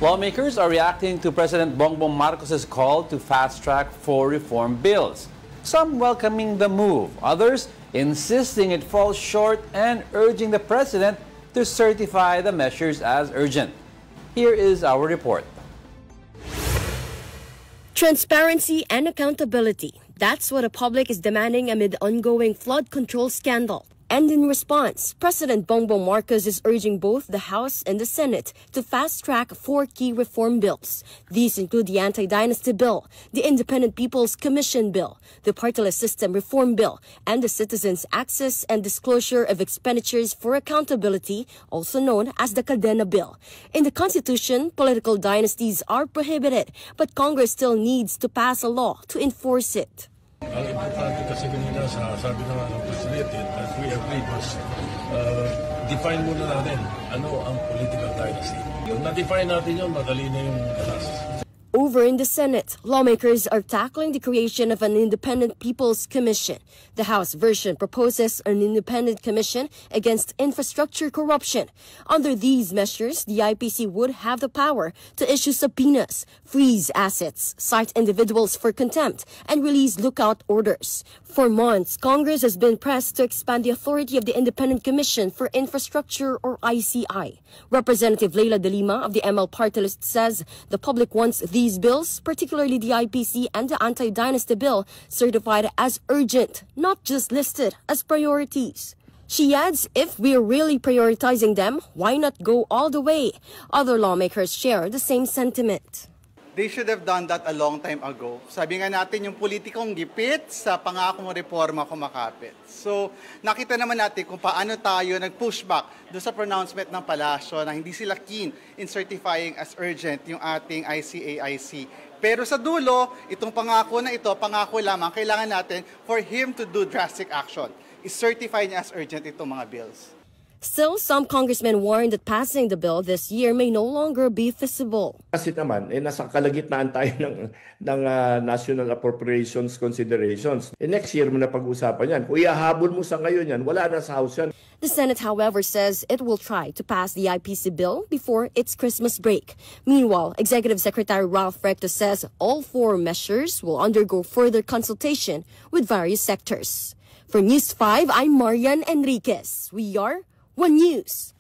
Lawmakers are reacting to President Bongbong Marcos's call to fast-track 4 reform bills. Some welcoming the move, others insisting it falls short and urging the president to certify the measures as urgent. Here is our report. Transparency and accountability. That's what the public is demanding amid ongoing flood control scandal. And in response, President Bongbong Marcos is urging both the House and the Senate to fast-track 4 key reform bills. These include the Anti-Dynasty Bill, the Independent People's Commission Bill, the Partyless System Reform Bill, and the Citizens' Access and Disclosure of Expenditures for Accountability, also known as the Cadena Bill. In the Constitution, political dynasties are prohibited, but Congress still needs to pass a law to enforce it. Ang importante kasi kanina sabi naman ng Presidente that we agree was define muna natin ano ang political dynasty. Yung na-define natin yun, madali na yung batas. Over in the Senate, lawmakers are tackling the creation of an Independent People's Commission. The House version proposes an independent commission against infrastructure corruption. Under these measures, the IPC would have the power to issue subpoenas, freeze assets, cite individuals for contempt, and release lookout orders. For months, Congress has been pressed to expand the authority of the Independent Commission for Infrastructure, or ICI. Representative Leila De Lima of the ML Party List says the public wants these bills, particularly the IPC and the Anti-Dynasty Bill, certified as urgent, not just listed as priorities. She adds, if we're really prioritizing them, why not go all the way? Other lawmakers share the same sentiment. They should have done that a long time ago. Sabi nga natin, yung politikong gipit sa pangakong reforma kumakapit. So, nakita naman natin kung paano tayo nag-pushback doon sa pronouncement ng palasyo na hindi sila keen in certifying as urgent yung ating ICAIC. Pero sa dulo, itong pangako na ito, pangako lamang, kailangan natin for him to do drastic action. I-certify niya as urgent itong mga bills. Still, some congressmen warn that passing the bill this year may no longer be feasible. Kasi naman, nasa kalagitnaan tayo ng National Appropriations Considerations. Next year mo na pag-usapan yan. Kung ihahabol mo sa ngayon yan, wala na sa House yan. The Senate, however, says it will try to pass the IPC bill before its Christmas break. Meanwhile, Executive Secretary Ralph Recto says all 4 measures will undergo further consultation with various sectors. For News 5, I'm Marian Enriquez. We are One News.